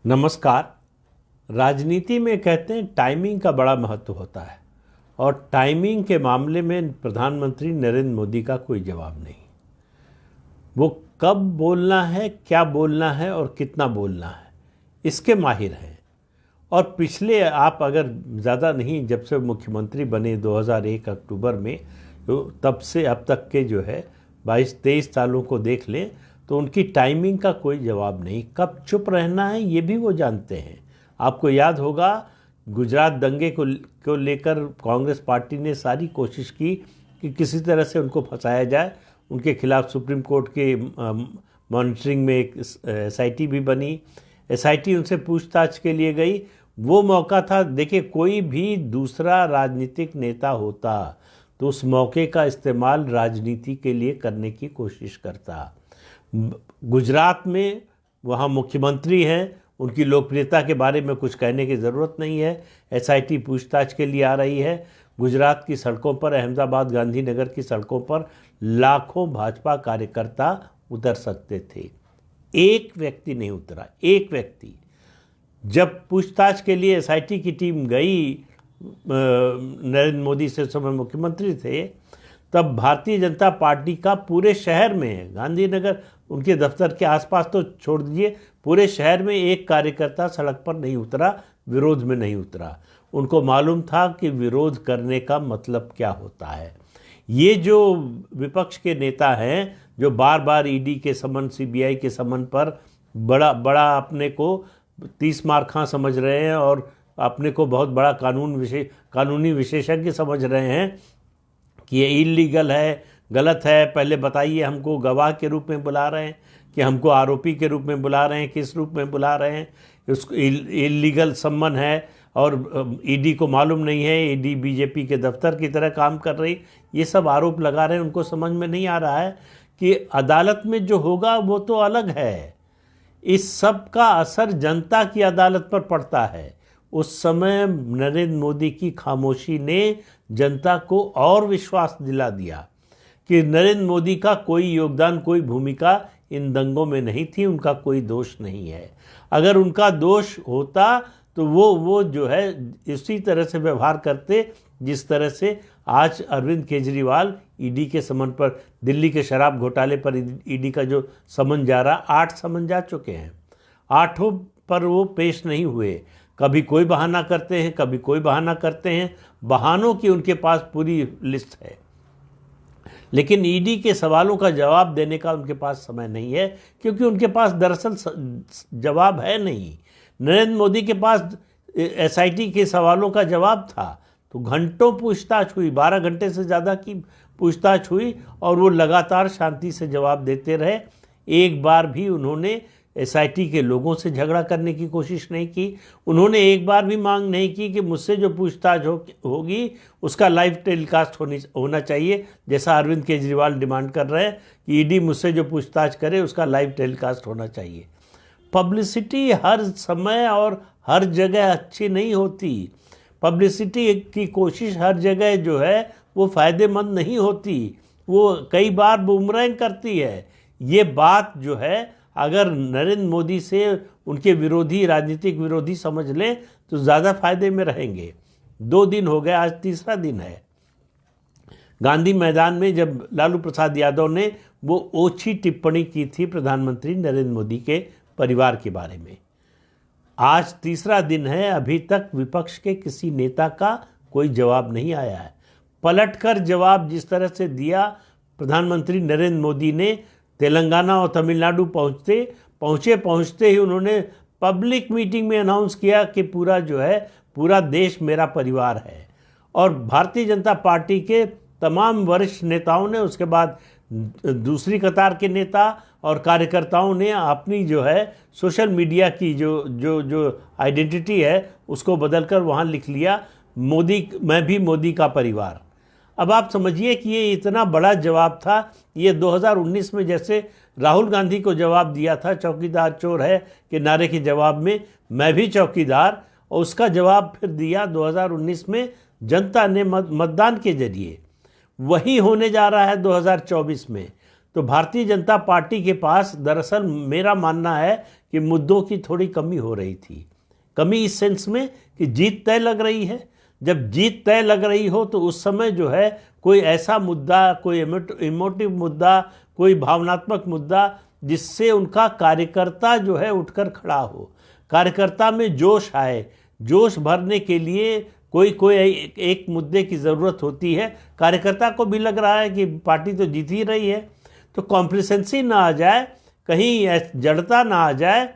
नमस्कार। राजनीति में कहते हैं टाइमिंग का बड़ा महत्व होता है और टाइमिंग के मामले में प्रधानमंत्री नरेंद्र मोदी का कोई जवाब नहीं। वो कब बोलना है, क्या बोलना है और कितना बोलना है, इसके माहिर हैं। और पिछले आप अगर ज़्यादा नहीं, जब से मुख्यमंत्री बने 2001 अक्टूबर में, तो तब से अब तक के जो है 22-23 सालों को देख लें तो उनकी टाइमिंग का कोई जवाब नहीं। कब चुप रहना है ये भी वो जानते हैं। आपको याद होगा गुजरात दंगे को लेकर कांग्रेस पार्टी ने सारी कोशिश की कि किसी तरह से उनको फंसाया जाए। उनके खिलाफ सुप्रीम कोर्ट के मॉनिटरिंग में एक एसआईटी भी बनी। एसआईटी उनसे पूछताछ के लिए गई। वो मौका था, देखिए कोई भी दूसरा राजनीतिक नेता होता तो उस मौके का इस्तेमाल राजनीति के लिए करने की कोशिश करता। गुजरात में वहाँ मुख्यमंत्री हैं, उनकी लोकप्रियता के बारे में कुछ कहने की ज़रूरत नहीं है। एसआईटी पूछताछ के लिए आ रही है। गुजरात की सड़कों पर, अहमदाबाद गांधीनगर की सड़कों पर लाखों भाजपा कार्यकर्ता उतर सकते थे, एक व्यक्ति नहीं उतरा। एक व्यक्ति। जब पूछताछ के लिए एसआईटी की टीम गई, नरेंद्र मोदी से समय मुख्यमंत्री थे, तब भारतीय जनता पार्टी का पूरे शहर में, गांधीनगर उनके दफ्तर के आसपास तो छोड़ दीजिए, पूरे शहर में एक कार्यकर्ता सड़क पर नहीं उतरा, विरोध में नहीं उतरा। उनको मालूम था कि विरोध करने का मतलब क्या होता है। ये जो विपक्ष के नेता हैं जो बार बार ईडी के समन, सीबीआई के समन पर बड़ा अपने को 30 मार खां समझ रहे हैं और अपने को बहुत बड़ा कानूनी विशेषज्ञ समझ रहे हैं कि ये इलीगल है, गलत है, पहले बताइए। हमको गवाह के रूप में बुला रहे हैं कि हमको आरोपी के रूप में बुला रहे हैं, किस रूप में बुला रहे हैं। उसको इलीगल सम्मन है और ईडी को मालूम नहीं है, ईडी बीजेपी के दफ्तर की तरह काम कर रही। ये सब आरोप लगा रहे हैं। उनको समझ में नहीं आ रहा है कि अदालत में जो होगा वो तो अलग है। इस सब का असर जनता की अदालत पर पड़ता है। उस समय नरेंद्र मोदी की खामोशी ने जनता को और विश्वास दिला दिया कि नरेंद्र मोदी का कोई योगदान, कोई भूमिका इन दंगों में नहीं थी, उनका कोई दोष नहीं है। अगर उनका दोष होता तो वो जो है इसी तरह से व्यवहार करते जिस तरह से आज अरविंद केजरीवाल ईडी के समन पर, दिल्ली के शराब घोटाले पर ईडी का जो समन जा रहा, 8 समन जा चुके हैं। 8 पर वो पेश नहीं हुए। कभी कोई बहाना करते हैं, कभी कोई बहाना करते हैं। बहानों की उनके पास पूरी लिस्ट है, लेकिन ईडी के सवालों का जवाब देने का उनके पास समय नहीं है, क्योंकि उनके पास दरअसल जवाब है नहीं। नरेंद्र मोदी के पास एसआईटी के सवालों का जवाब था तो घंटों पूछताछ हुई, 12 घंटे से ज़्यादा की पूछताछ हुई और वो लगातार शांति से जवाब देते रहे। एक बार भी उन्होंने एसआईटी के लोगों से झगड़ा करने की कोशिश नहीं की। उन्होंने एक बार भी मांग नहीं की कि मुझसे जो पूछताछ होगी उसका लाइव टेलीकास्ट होना चाहिए, जैसा अरविंद केजरीवाल डिमांड कर रहे हैं कि ईडी मुझसे जो पूछताछ करे उसका लाइव टेलीकास्ट होना चाहिए। पब्लिसिटी हर समय और हर जगह अच्छी नहीं होती। पब्लिसिटी की कोशिश हर जगह जो है वो फ़ायदेमंद नहीं होती, वो कई बार बूमरैंग करती है। ये बात जो है अगर नरेंद्र मोदी से उनके विरोधी, राजनीतिक विरोधी समझ लें तो ज़्यादा फायदे में रहेंगे। 2 दिन हो गए, आज तीसरा दिन है। गांधी मैदान में जब लालू प्रसाद यादव ने वो ओछी टिप्पणी की थी प्रधानमंत्री नरेंद्र मोदी के परिवार के बारे में, आज तीसरा दिन है, अभी तक विपक्ष के किसी नेता का कोई जवाब नहीं आया है। पलटकर जवाब जिस तरह से दिया प्रधानमंत्री नरेंद्र मोदी ने, तेलंगाना और तमिलनाडु पहुंचते ही उन्होंने पब्लिक मीटिंग में अनाउंस किया कि पूरा देश मेरा परिवार है। और भारतीय जनता पार्टी के तमाम वरिष्ठ नेताओं ने, उसके बाद दूसरी कतार के नेता और कार्यकर्ताओं ने अपनी जो है सोशल मीडिया की जो आइडेंटिटी है उसको बदलकर वहाँ लिख लिया, मैं भी मोदी का परिवार। अब आप समझिए कि ये इतना बड़ा जवाब था। ये 2019 में जैसे राहुल गांधी को जवाब दिया था चौकीदार चोर है के नारे के जवाब में, मैं भी चौकीदार, और उसका जवाब फिर दिया 2019 में जनता ने मतदान के जरिए। वही होने जा रहा है 2024 में। तो भारतीय जनता पार्टी के पास, दरअसल मेरा मानना है कि मुद्दों की थोड़ी कमी हो रही थी। कमी इस सेंस में कि जीत तय लग रही है। जब जीत तय लग रही हो तो उस समय जो है कोई ऐसा मुद्दा, कोई इमोटिव मुद्दा, कोई भावनात्मक मुद्दा जिससे उनका कार्यकर्ता जो है उठकर खड़ा हो, कार्यकर्ता में जोश आए, जोश भरने के लिए कोई एक मुद्दे की ज़रूरत होती है। कार्यकर्ता को भी लग रहा है कि पार्टी तो जीत ही रही है, तो कॉम्प्लिसेंसी ना आ जाए, कहीं जड़ता ना आ जाए,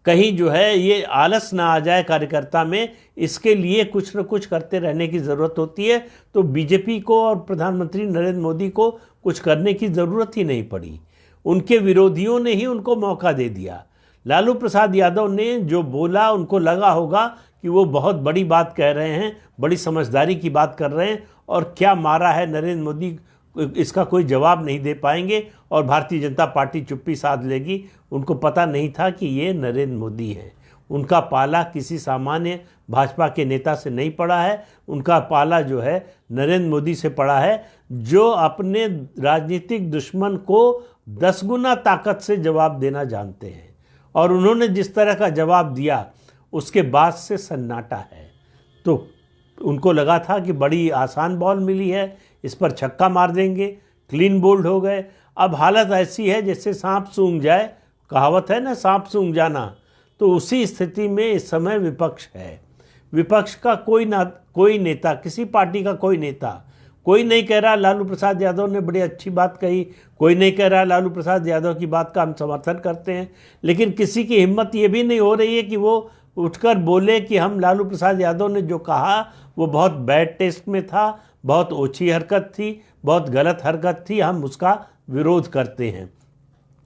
कहीं जो है ये आलस ना आ जाए कार्यकर्ता में, इसके लिए कुछ न कुछ करते रहने की ज़रूरत होती है। तो बीजेपी को और प्रधानमंत्री नरेंद्र मोदी को कुछ करने की ज़रूरत ही नहीं पड़ी, उनके विरोधियों ने ही उनको मौका दे दिया। लालू प्रसाद यादव ने जो बोला, उनको लगा होगा कि वो बहुत बड़ी बात कह रहे हैं, बड़ी समझदारी की बात कर रहे हैं, और क्या मारा है नरेंद्र मोदी, इसका कोई जवाब नहीं दे पाएंगे और भारतीय जनता पार्टी चुप्पी साध लेगी। उनको पता नहीं था कि ये नरेंद्र मोदी हैं। उनका पाला किसी सामान्य भाजपा के नेता से नहीं पड़ा है, उनका पाला जो है नरेंद्र मोदी से पड़ा है, जो अपने राजनीतिक दुश्मन को 10 गुना ताकत से जवाब देना जानते हैं। और उन्होंने जिस तरह का जवाब दिया उसके बाद से सन्नाटा है। तो उनको लगा था कि बड़ी आसान बॉल मिली है, इस पर छक्का मार देंगे, क्लीन बोल्ड हो गए। अब हालत ऐसी है जैसे सांप सूंघ जाए, कहावत है ना, सांप सूंघ जाना। तो उसी स्थिति में इस समय विपक्ष है। विपक्ष का कोई नेता, किसी पार्टी का कोई नेता, कोई नहीं कह रहा लालू प्रसाद यादव ने बड़ी अच्छी बात कही, कोई नहीं कह रहा लालू प्रसाद यादव की बात का हम समर्थन करते हैं, लेकिन किसी की हिम्मत ये भी नहीं हो रही है कि वो उठकर बोले कि हम लालू प्रसाद यादव ने जो कहा वो बहुत बैड टेस्ट में था, बहुत ओछी हरकत थी, बहुत गलत हरकत थी, हम उसका विरोध करते हैं,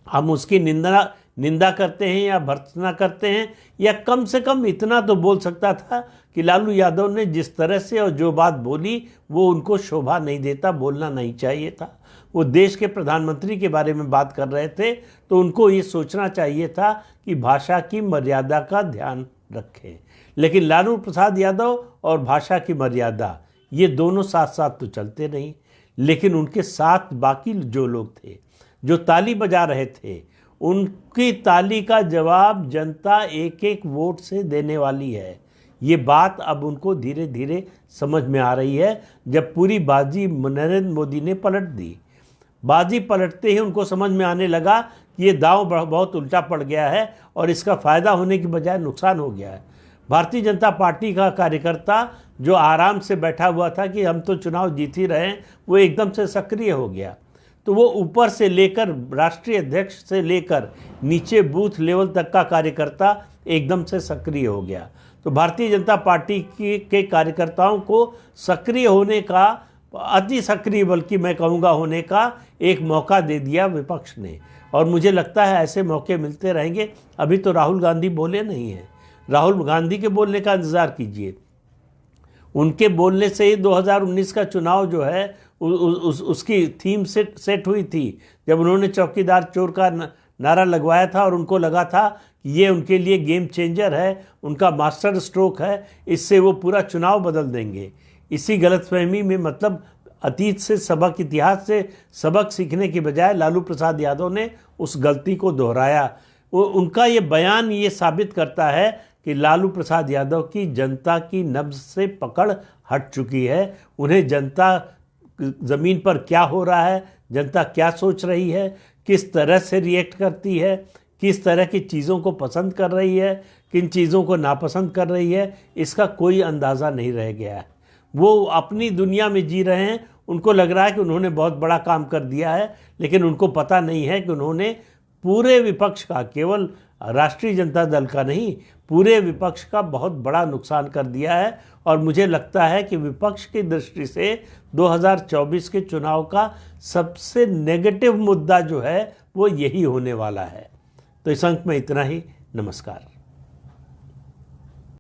हम उसकी निंदा करते हैं या भर्त्सना करते हैं, या कम से कम इतना तो बोल सकता था कि लालू यादव ने जिस तरह से और जो बात बोली वो उनको शोभा नहीं देता, बोलना नहीं चाहिए था। वो देश के प्रधानमंत्री के बारे में बात कर रहे थे, तो उनको ये सोचना चाहिए था कि भाषा की मर्यादा का ध्यान रखें। लेकिन लालू प्रसाद यादव और भाषा की मर्यादा ये दोनों साथ साथ तो चलते नहीं। लेकिन उनके साथ बाकी जो लोग थे, जो ताली बजा रहे थे, उनकी ताली का जवाब जनता एक एक वोट से देने वाली है। ये बात अब उनको धीरे धीरे समझ में आ रही है, जब पूरी बाजी नरेंद्र मोदी ने पलट दी। बाजी पलटते ही उनको समझ में आने लगा कि ये दांव बहुत उल्टा पड़ गया है और इसका फ़ायदा होने की बजाय नुकसान हो गया है। भारतीय जनता पार्टी का कार्यकर्ता जो आराम से बैठा हुआ था कि हम तो चुनाव जीत ही रहे हैं, वो एकदम से सक्रिय हो गया। तो वो ऊपर से लेकर राष्ट्रीय अध्यक्ष से लेकर नीचे बूथ लेवल तक का कार्यकर्ता एकदम से सक्रिय हो गया। तो भारतीय जनता पार्टी के कार्यकर्ताओं को सक्रिय होने का, अति सक्रिय बल्कि मैं कहूँगा होने का एक मौका दे दिया विपक्ष ने। और मुझे लगता है ऐसे मौके मिलते रहेंगे। अभी तो राहुल गांधी बोले नहीं हैं, राहुल गांधी के बोलने का इंतज़ार कीजिए। उनके बोलने से ही 2019 का चुनाव जो है उसकी थीम सेट हुई थी, जब उन्होंने चौकीदार चोर का नारा लगवाया था और उनको लगा था कि ये उनके लिए गेम चेंजर है, उनका मास्टर स्ट्रोक है, इससे वो पूरा चुनाव बदल देंगे। इसी गलतफहमी में, मतलब अतीत से सबक, इतिहास से सबक सीखने की बजाय लालू प्रसाद यादव ने उस गलती को दोहराया। उनका ये बयान ये साबित करता है कि लालू प्रसाद यादव की जनता की नब्ज से पकड़ हट चुकी है। उन्हें जनता ज़मीन पर क्या हो रहा है, जनता क्या सोच रही है, किस तरह से रिएक्ट करती है, किस तरह की चीज़ों को पसंद कर रही है, किन चीज़ों को नापसंद कर रही है, इसका कोई अंदाज़ा नहीं रह गया है। वो अपनी दुनिया में जी रहे हैं। उनको लग रहा है कि उन्होंने बहुत बड़ा काम कर दिया है, लेकिन उनको पता नहीं है कि उन्होंने पूरे विपक्ष का, केवल राष्ट्रीय जनता दल का नहीं, पूरे विपक्ष का बहुत बड़ा नुकसान कर दिया है। और मुझे लगता है कि विपक्ष की दृष्टि से 2024 के चुनाव का सबसे नेगेटिव मुद्दा जो है वो यही होने वाला है। तो इस अंक में इतना ही। नमस्कार।